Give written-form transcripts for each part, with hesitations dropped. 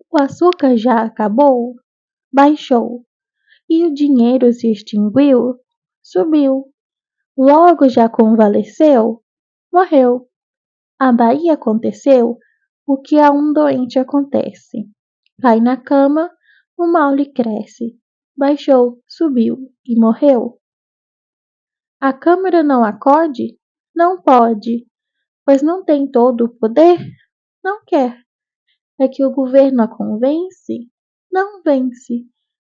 O açúcar já acabou? Baixou. E o dinheiro se extinguiu? Subiu. Logo já convalesceu? Morreu. A Bahia aconteceu o que a um doente acontece. Cai na cama, o mal lhe cresce. Baixou, subiu e morreu. A Câmara não acode? Não pode, pois não tem todo o poder? Não quer. É que o governo a convence? Não vence.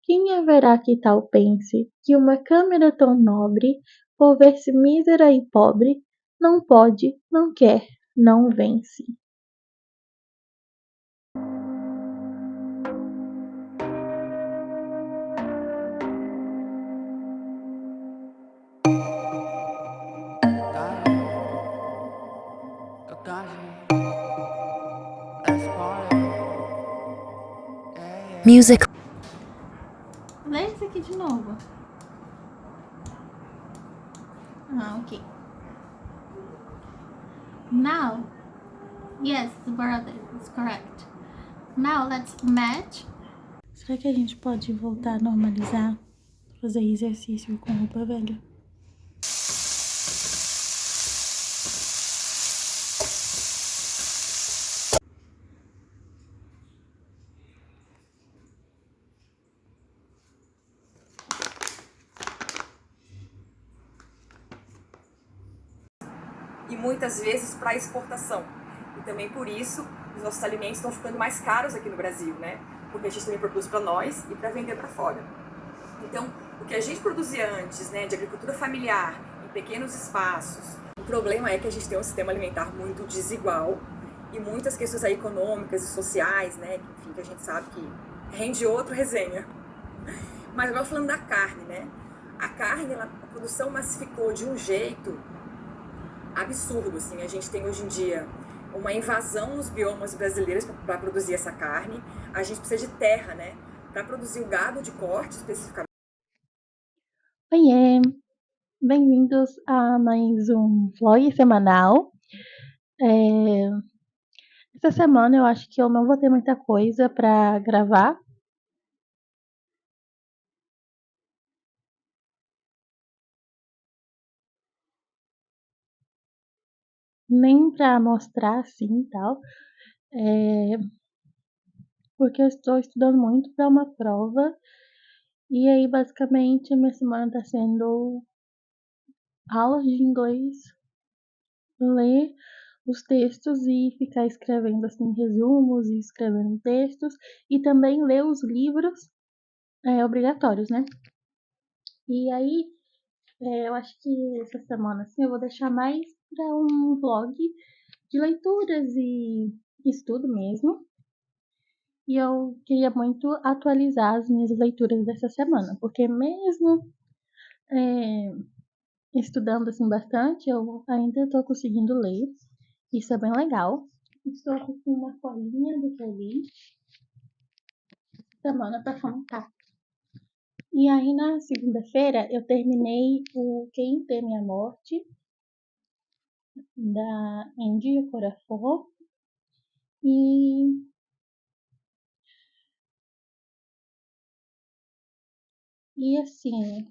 Quem haverá que tal pense, que uma Câmara tão nobre, por ver-se mísera e pobre, não pode, não quer, não vence. Music. Lê isso aqui de novo. Ok. Now, yes, brother, it's correct. Now let's match. Será que a gente pode voltar a normalizar? Fazer exercício com roupa velha? E muitas vezes para exportação. E também por isso os nossos alimentos estão ficando mais caros aqui no Brasil, né? Porque a gente também produz para nós e para vender para fora. Então, o que a gente produzia antes, né, de agricultura familiar, em pequenos espaços, o problema é que a gente tem um sistema alimentar muito desigual e muitas questões aí econômicas e sociais, né, que, enfim, que a gente sabe que rende outra resenha. Mas agora falando da carne, né? A carne, a produção massificou de um jeito absurdo, assim. A gente tem hoje em dia uma invasão nos biomas brasileiros para produzir essa carne. A gente precisa de terra, né, para produzir o gado de corte especificamente. Oiê, bem-vindos a mais um vlog semanal. Essa semana eu acho que eu não vou ter muita coisa para gravar. Nem para mostrar assim e tal. Porque eu estou estudando muito para uma prova. E aí, basicamente, a minha semana está sendo aulas de inglês, ler os textos e ficar escrevendo assim resumos e escrevendo textos e também ler os livros obrigatórios, né? E aí, eu acho que essa semana assim eu vou deixar mais para um vlog de leituras e estudo mesmo. E eu queria muito atualizar as minhas leituras dessa semana, porque mesmo é, estudando assim bastante, eu ainda estou conseguindo ler. Isso é bem legal. Estou aqui com uma folhinha do que eu li semana para contar. E aí na segunda-feira eu terminei o Quem Teme a Morte, da Andy Corafor. E assim,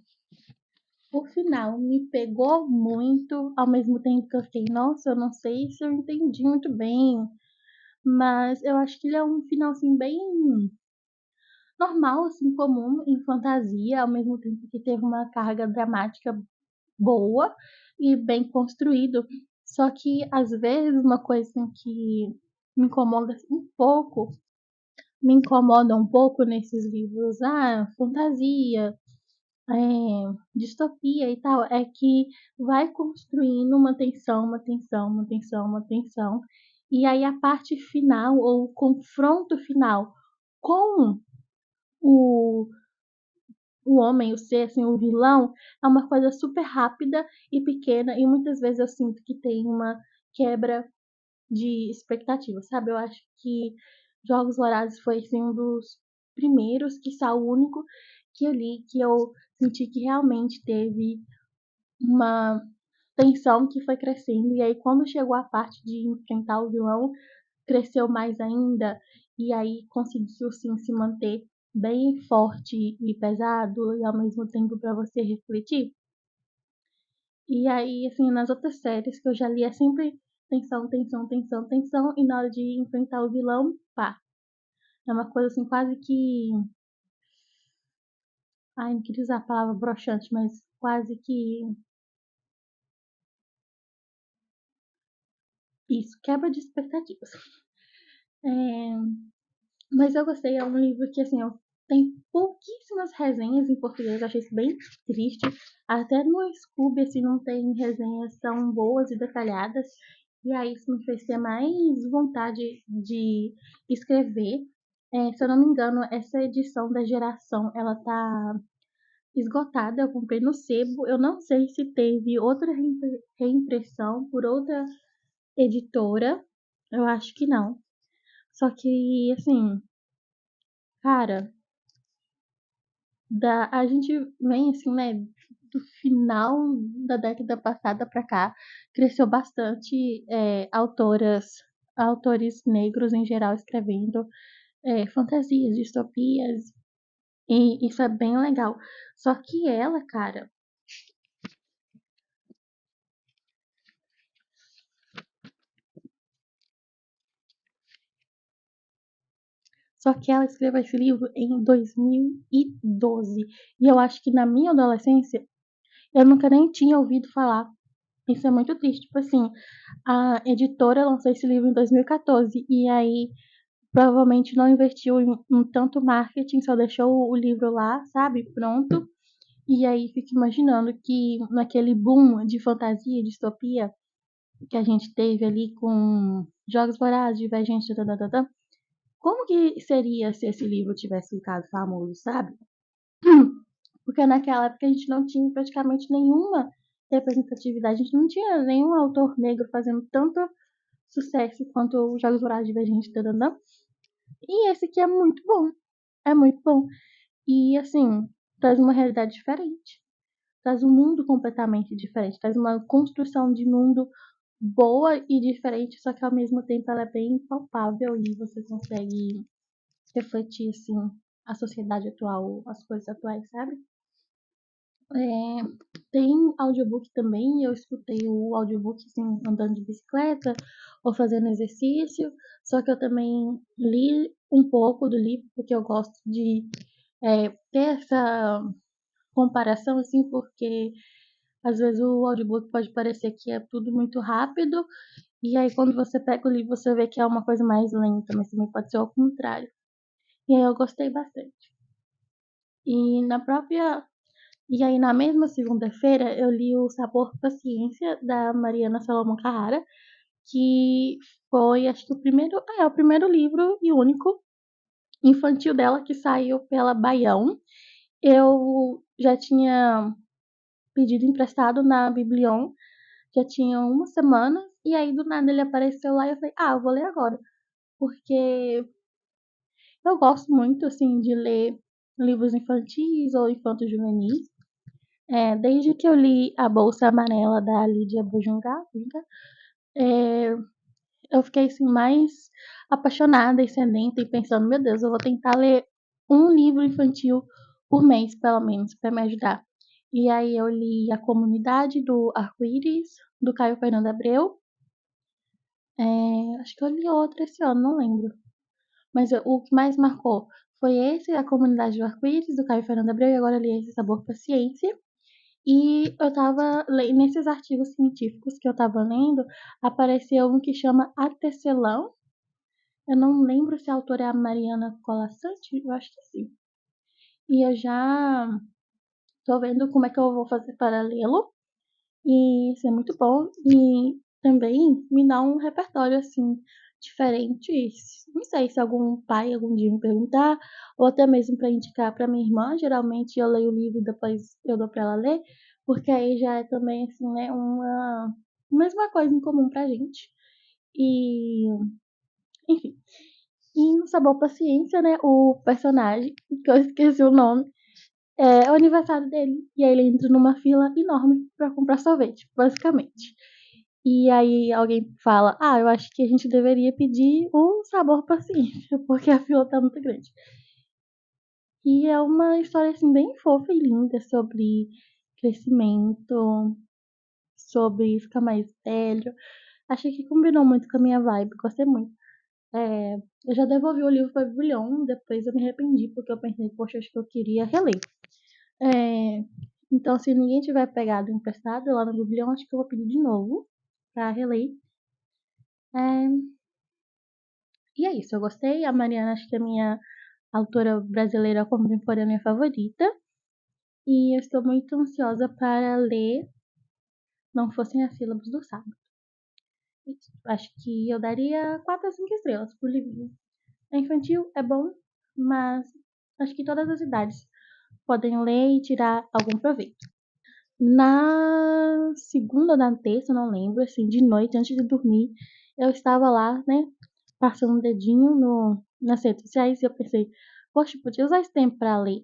o final me pegou muito, ao mesmo tempo que eu fiquei, nossa, eu não sei se eu entendi muito bem, mas eu acho que ele é um final assim bem normal, assim, comum em fantasia, ao mesmo tempo que teve uma carga dramática boa e bem construído. Só que às vezes uma coisa assim, que me incomoda assim, me incomoda um pouco nesses livros, fantasia, distopia e tal, é que vai construindo uma tensão, uma tensão, uma tensão, uma tensão, e aí a parte final, ou o confronto final com o, o homem, o ser, assim, o vilão, é uma coisa super rápida e pequena, e muitas vezes eu sinto que tem uma quebra de expectativa, sabe? Eu acho que Jogos Vorazes foi assim, um dos primeiros, quiçá o único, que eu li, que eu senti que realmente teve uma tensão que foi crescendo. E aí, quando chegou a parte de enfrentar o vilão, cresceu mais ainda e aí conseguiu sim se manter bem forte e pesado e ao mesmo tempo para você refletir. E aí, assim, nas outras séries que eu já li é sempre tensão, tensão, tensão, tensão e na hora de enfrentar o vilão, pá. É uma coisa assim quase que, ai, não queria usar a palavra broxante, mas quase que isso, quebra de expectativas. É, mas eu gostei, é um livro que, assim, tem pouquíssimas resenhas em português, eu achei isso bem triste. Até no Scooby, assim, não tem resenhas tão boas e detalhadas. E aí isso me fez ter mais vontade de escrever. Se eu não me engano, essa edição da Geração, ela tá esgotada, eu comprei no sebo. Eu não sei se teve outra reimpressão por outra editora. Eu acho que não. Só que, assim, cara, a gente vem assim, né, do final da década passada para cá, cresceu bastante autores negros em geral escrevendo fantasias, distopias, e isso é bem legal. Só que ela, cara, só que ela escreveu esse livro em 2012. E eu acho que na minha adolescência eu nunca nem tinha ouvido falar. Isso é muito triste. Tipo assim, a editora lançou esse livro em 2014 e aí provavelmente não investiu em tanto marketing, só deixou o livro lá, sabe, pronto. E aí fico imaginando que naquele boom de fantasia, distopia que a gente teve ali com Jogos Vorazes, Divergente, tata, como que seria se esse livro tivesse ficado famoso, sabe? Porque naquela época a gente não tinha praticamente nenhuma representatividade, a gente não tinha nenhum autor negro fazendo tanto sucesso quanto os Jogos Vorazes, Divergente, tata. E esse aqui é muito bom. É muito bom. E assim, traz uma realidade diferente. Traz um mundo completamente diferente. Traz uma construção de mundo boa e diferente, só que ao mesmo tempo ela é bem palpável e você consegue refletir assim a sociedade atual, as coisas atuais, sabe? É, tem audiobook também, eu escutei o audiobook assim, andando de bicicleta ou fazendo exercício, só que eu também li um pouco do livro, porque eu gosto de ter essa comparação, assim, porque às vezes o audiobook pode parecer que é tudo muito rápido, e aí quando você pega o livro você vê que é uma coisa mais lenta, mas também pode ser ao contrário. E aí eu gostei bastante. E na própria E aí, na mesma segunda-feira, eu li o Sabor Paciência, da Mariana Salomão Carrara, que foi, acho que o primeiro livro e único infantil dela que saiu pela Baião. Eu já tinha pedido emprestado na Biblion, já tinha uma semana, e aí do nada ele apareceu lá e eu falei, eu vou ler agora. Porque eu gosto muito, assim, de ler livros infantis ou infantos juvenis. Desde que eu li A Bolsa Amarela da Lídia Bujungá, é, eu fiquei assim, mais apaixonada e sedenta e pensando, meu Deus, eu vou tentar ler um livro infantil por mês, pelo menos, para me ajudar. E aí eu li A Comunidade do Arco-Íris, do Caio Fernando Abreu. Acho que eu li outro esse ano, não lembro. Mas o que mais marcou foi esse, A Comunidade do Arco-Íris, do Caio Fernando Abreu, e agora eu li esse Sabor Paciência. E eu tava lendo, nesses artigos científicos que eu tava lendo, apareceu um que chama A Tecelão. Eu não lembro se a autora é a Mariana Colasanti, eu acho que sim. E eu já tô vendo como é que eu vou fazer para lê-lo. E isso é muito bom. E também me dá um repertório, assim, diferente. Não sei se algum pai algum dia me perguntar, ou até mesmo para indicar para minha irmã. Geralmente eu leio o livro e depois eu dou para ela ler, porque aí já é também, assim, né, uma mesma coisa em comum pra gente. E, enfim. E no Sabor Paciência, né, o personagem, que eu esqueci o nome, é o aniversário dele. E aí ele entra numa fila enorme pra comprar sorvete, basicamente. E aí alguém fala, eu acho que a gente deveria pedir um sabor paciência, porque a fila tá muito grande. E é uma história, assim, bem fofa e linda sobre crescimento, sobre ficar mais velho. Achei que combinou muito com a minha vibe, gostei muito. Eu já devolvi o livro pra Biblion, depois eu me arrependi, porque eu pensei, poxa, acho que eu queria reler. É, então, se ninguém tiver pegado emprestado lá no Biblion, acho que eu vou pedir de novo pra reler. É, e é isso, eu gostei. A Mariana, acho que é a minha autora brasileira contemporânea favorita. E eu estou muito ansiosa para ler Não Fossem as Sílabas do Sábado. Isso. Acho que eu daria 4 a 5 estrelas pro livrinho. É infantil, é bom, mas acho que todas as idades podem ler e tirar algum proveito. Na segunda ou na terça, não lembro, assim, de noite, antes de dormir, eu estava lá, né, passando um dedinho nas redes sociais e eu pensei, poxa, podia usar esse tempo para ler.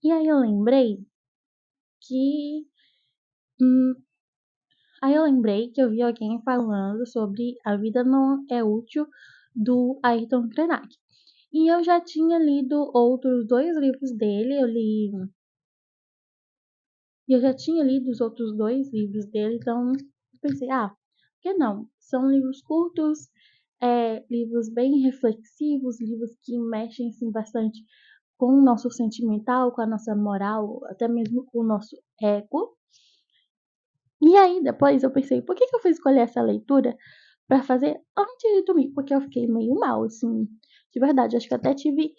E aí eu lembrei que. hum, Aí eu lembrei que eu vi alguém falando sobre A Vida Não É Útil, do Ayrton Krenak. E eu já tinha lido outros 2 livros dele, eu já tinha lido os outros 2 livros dele, então eu pensei, por que não? São livros curtos, livros bem reflexivos, livros que mexem assim, bastante com o nosso sentimental, com a nossa moral, até mesmo com o nosso ego. E aí depois eu pensei, por que eu fui escolher essa leitura pra fazer antes de dormir? Porque eu fiquei meio mal, assim, de verdade. Acho que até tive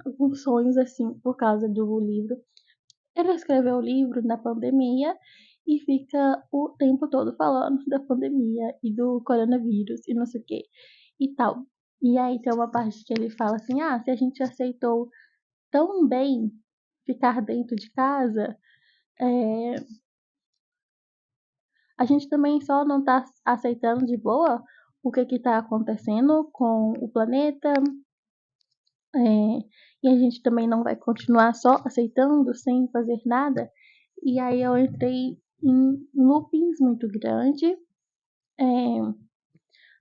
alguns sonhos, assim, por causa do livro. Ele escreveu o livro na pandemia e fica o tempo todo falando da pandemia e do coronavírus e não sei o que e tal. E aí tem uma parte que ele fala assim, se a gente aceitou tão bem ficar dentro de casa, é, a gente também só não tá aceitando de boa o que tá acontecendo com o planeta, e a gente também não vai continuar só aceitando sem fazer nada. E aí eu entrei em loopings muito grande. É,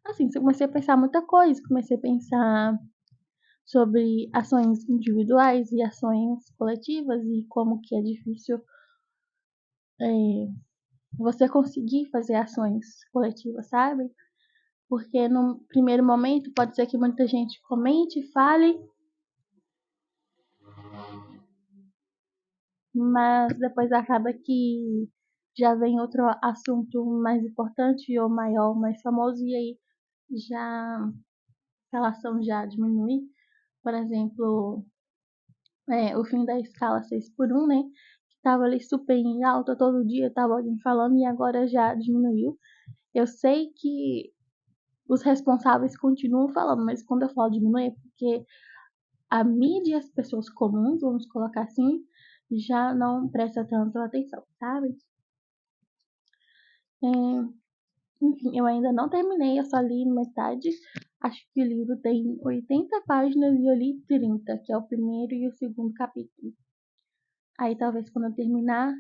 assim, eu comecei a pensar muita coisa, comecei a pensar sobre ações individuais e ações coletivas e como que é difícil você conseguir fazer ações coletivas, sabe? Porque no primeiro momento pode ser que muita gente comente, fale, mas depois acaba que já vem outro assunto mais importante ou maior, mais famoso, e aí já a relação já diminui. Por exemplo, o fim da escala 6x1, né? Que estava ali super em alta todo dia, tava alguém falando e agora já diminuiu. Eu sei que os responsáveis continuam falando, mas quando eu falo diminuir é porque a mídia e as pessoas comuns, vamos colocar assim, já não presta tanto atenção, sabe? É, enfim, eu ainda não terminei, eu só li metade. Acho que o livro tem 80 páginas e eu li 30, que é o primeiro e o segundo capítulo. Aí talvez quando eu terminar,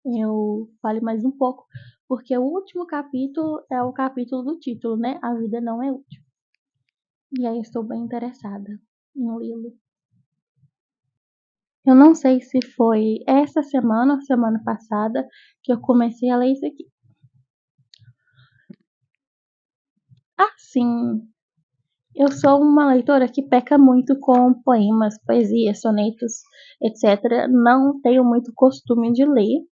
eu fale mais um pouco, porque o último capítulo é o capítulo do título, né? A vida não é útil. E aí estou bem interessada em lê-lo. Eu não sei se foi essa semana ou semana passada que eu comecei a ler isso aqui. Sim, eu sou uma leitora que peca muito com poemas, poesias, sonetos, etc. Não tenho muito costume de ler.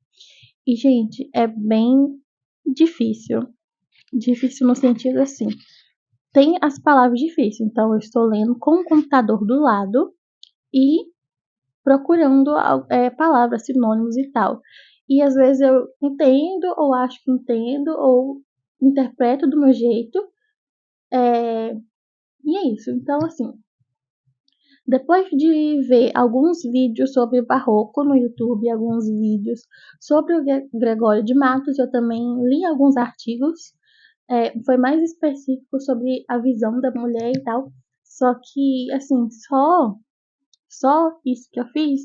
E, gente, é bem difícil. Difícil no sentido assim. Tem as palavras difíceis, então eu estou lendo com o computador do lado e procurando palavras, sinônimos e tal. E às vezes eu entendo, ou acho que entendo, ou interpreto do meu jeito. E é isso. Então, assim, depois de ver alguns vídeos sobre barroco no YouTube, alguns vídeos sobre o Gregório de Matos, eu também li alguns artigos. Foi mais específico sobre a visão da mulher e tal. Só que, assim, só isso que eu fiz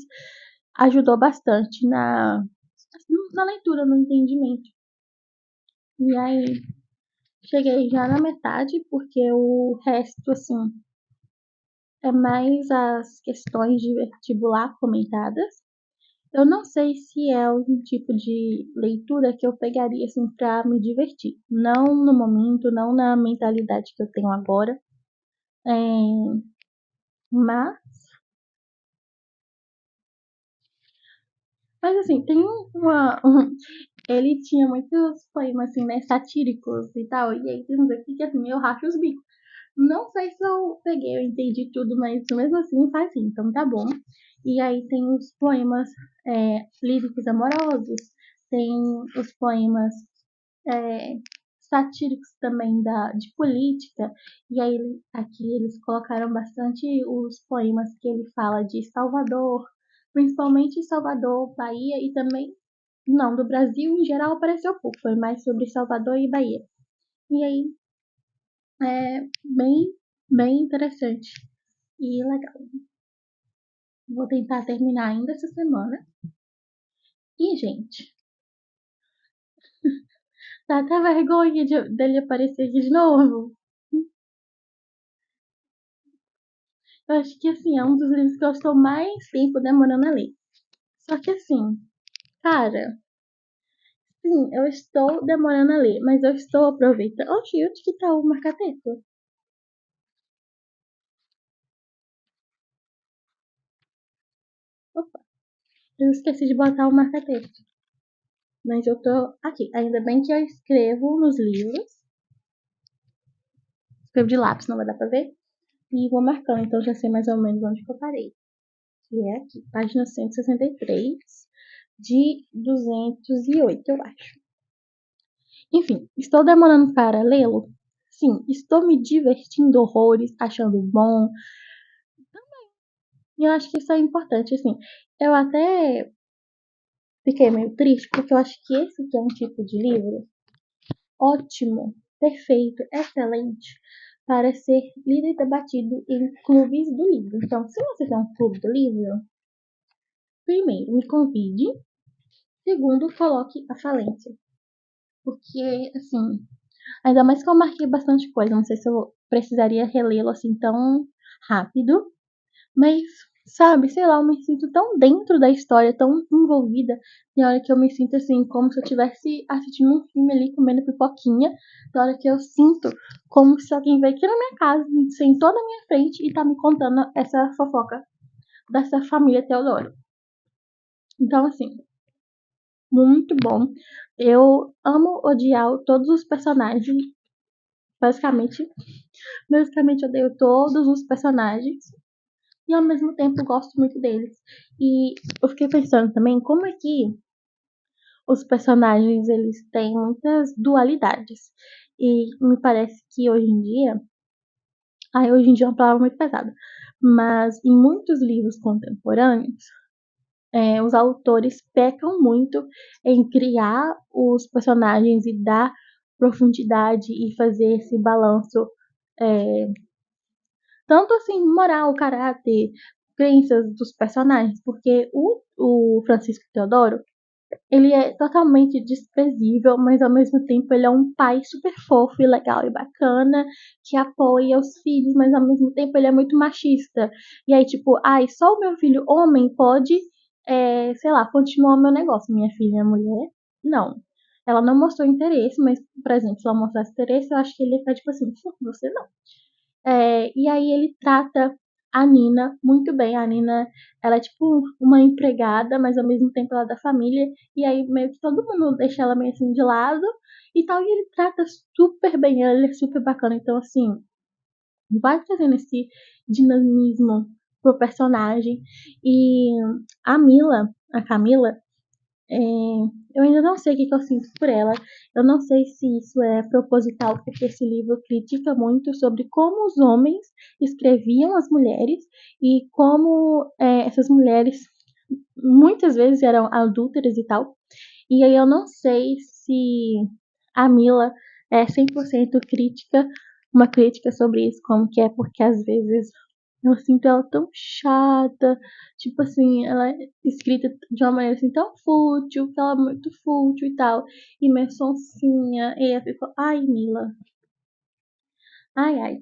ajudou bastante na leitura, no entendimento. E aí, cheguei já na metade, porque o resto, assim, é mais as questões de vestibular comentadas. Eu não sei se é um tipo de leitura que eu pegaria assim para me divertir. Não no momento, não na mentalidade que eu tenho agora. É, mas, mas assim, tem ele tinha muitos poemas assim, né, satíricos e tal. E aí tem uns aqui que assim, eu racho os bicos. Não sei se eu peguei, eu entendi tudo, mas mesmo assim faz assim, então tá bom. E aí tem os poemas líricos amorosos, tem os poemas é, satíricos também de política, e aí aqui eles colocaram bastante os poemas que ele fala de Salvador, principalmente Salvador, Bahia e também, não, do Brasil em geral apareceu pouco, foi mais sobre Salvador e Bahia. E aí é bem interessante e legal. Vou tentar terminar ainda essa semana. E, gente, dá até vergonha dele aparecer aqui de novo. Eu acho que, assim, é um dos livros que eu estou mais tempo demorando a ler. Só que, assim, cara, sim, eu estou demorando a ler, mas eu estou aproveitando. Oxi, onde que tá o marca-texto? Opa, eu esqueci de botar o marca-texto. Mas eu tô aqui. Ainda bem que eu escrevo nos livros. Escrevo de lápis, não vai dar pra ver. E vou marcando, então já sei mais ou menos onde que eu parei. Que é aqui, página 163, de 208, eu acho. Enfim, estou demorando para lê-lo? Sim, estou me divertindo horrores, achando bom. E eu acho que isso é importante, assim. Eu até fiquei meio triste, porque eu acho que esse aqui é um tipo de livro ótimo, perfeito, excelente para ser lido e debatido em clubes do livro. Então, se você tem um clube do livro, primeiro, me convide. Segundo, coloque a falência. Porque, assim, ainda mais que eu marquei bastante coisa, não sei se eu precisaria relê-lo assim tão rápido, mas, sabe, sei lá, eu me sinto tão dentro da história, tão envolvida, tem hora que eu me sinto assim, como se eu estivesse assistindo um filme ali, comendo pipoquinha, tem hora que eu sinto como se alguém veio aqui na minha casa, sentou na minha frente e tá me contando essa fofoca dessa família Teodoro. Então, assim, muito bom. Eu amo odiar todos os personagens. Basicamente, basicamente odeio todos os personagens. E ao mesmo tempo gosto muito deles. E eu fiquei pensando também como é que os personagens eles têm muitas dualidades. E me parece que hoje em dia. Hoje em dia é uma palavra muito pesada. Mas em muitos livros contemporâneos, os autores pecam muito em criar os personagens e dar profundidade e fazer esse balanço, é, tanto assim, moral, caráter, crenças dos personagens, porque o Francisco Teodoro, ele é totalmente desprezível, mas ao mesmo tempo ele é um pai super fofo e legal e bacana, que apoia os filhos, mas ao mesmo tempo ele é muito machista. E aí, tipo, só o meu filho homem pode, sei lá, continuar o meu negócio. Minha filha é mulher? Não. Ela não mostrou interesse, mas, por exemplo, se ela mostrasse interesse, eu acho que ele ia ficar tipo assim, você não. E aí ele trata a Nina muito bem. A Nina, ela é tipo uma empregada, mas ao mesmo tempo ela é da família. E aí meio que todo mundo deixa ela meio assim de lado e tal. E ele trata super bem ela, ele é super bacana. Então, assim, vai trazendo esse dinamismo pro personagem. E a Camila, é, eu ainda não sei o que eu sinto por ela. Eu não sei se isso é proposital, porque esse livro critica muito sobre como os homens escreviam as mulheres e como essas mulheres muitas vezes eram adúlteras e tal. E aí eu não sei se a Mila é 100% crítica, uma crítica sobre isso, como que é, porque às vezes Eu sinto ela tão chata, tipo assim, ela é escrita de uma maneira assim tão fútil, que ela é muito fútil e tal, e meio sonsinha, e eu fico, ai, Mila, ai, ai.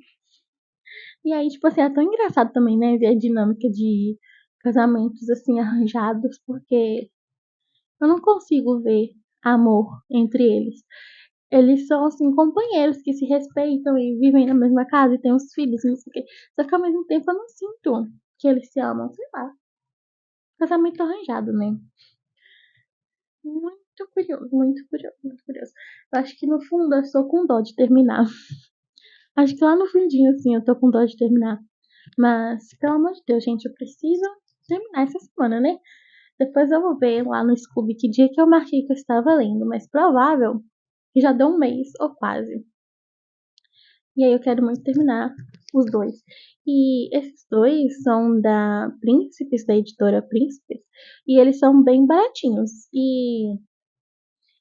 E aí, tipo assim, é tão engraçado também, né, ver a dinâmica de casamentos assim arranjados, porque eu não consigo ver amor entre eles. Eles são, assim, companheiros que se respeitam e vivem na mesma casa e têm os filhos, não sei o quê. Só que ao mesmo tempo eu não sinto que eles se amam, sei lá. Casamento arranjado, né? Muito curioso, muito curioso, muito curioso. Eu acho que no fundo eu estou com dó de terminar. Acho que lá no fundinho, assim, eu tô com dó de terminar. Mas, pelo amor de Deus, gente, eu preciso terminar essa semana, né? Depois eu vou ver lá no Scooby que dia que eu marquei que eu estava lendo, mas provável que já deu um mês ou quase. E aí eu quero muito terminar os dois. E esses dois são da Príncipes, da editora Príncipes, e eles são bem baratinhos. E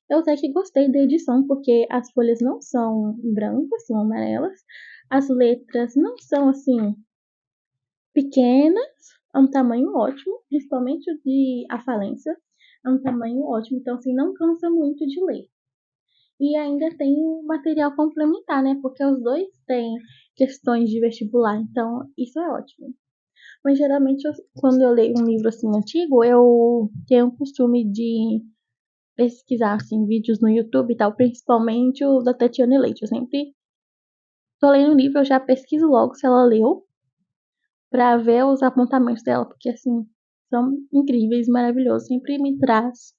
eu até que gostei da edição, porque as folhas não são brancas, são amarelas. As letras não são assim pequenas, é um tamanho ótimo, principalmente o de A Falência, é um tamanho ótimo, então assim não cansa muito de ler. E ainda tem o material complementar, né? Porque os dois têm questões de vestibular, então isso é ótimo. Mas geralmente quando eu leio um livro assim antigo, eu tenho o costume de pesquisar assim vídeos no YouTube e tal, principalmente o da Tatiana Leite. Eu sempre tô lendo um livro, eu já pesquiso logo se ela leu pra ver os apontamentos dela, porque assim são incríveis, maravilhosos, sempre me traz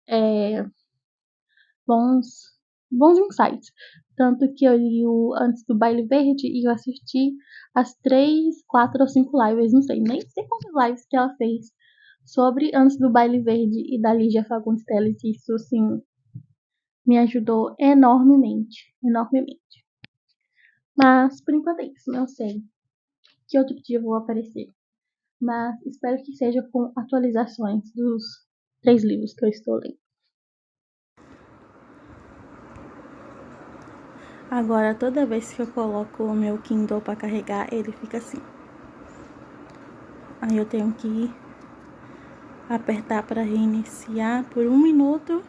é, bons, bons insights. Tanto que eu li o Antes do Baile Verde e eu assisti as 3, 4 ou 5 lives, não sei, nem sei quantas lives que ela fez sobre Antes do Baile Verde e da Lígia Fagundes Telles. Isso, assim, me ajudou enormemente, enormemente. Mas, por enquanto é isso, não sei que outro dia eu vou aparecer. Mas espero que seja com atualizações dos 3 livros que eu estou lendo. Agora, toda vez que eu coloco o meu Kindle para carregar, ele fica assim. Aí eu tenho que apertar para reiniciar por 1 minuto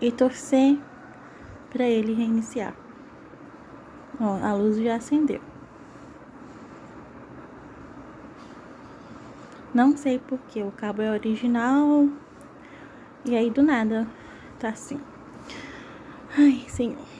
e torcer para ele reiniciar. Ó, a luz já acendeu. Não sei porque o cabo é original e aí do nada tá assim. Ai, Senhor.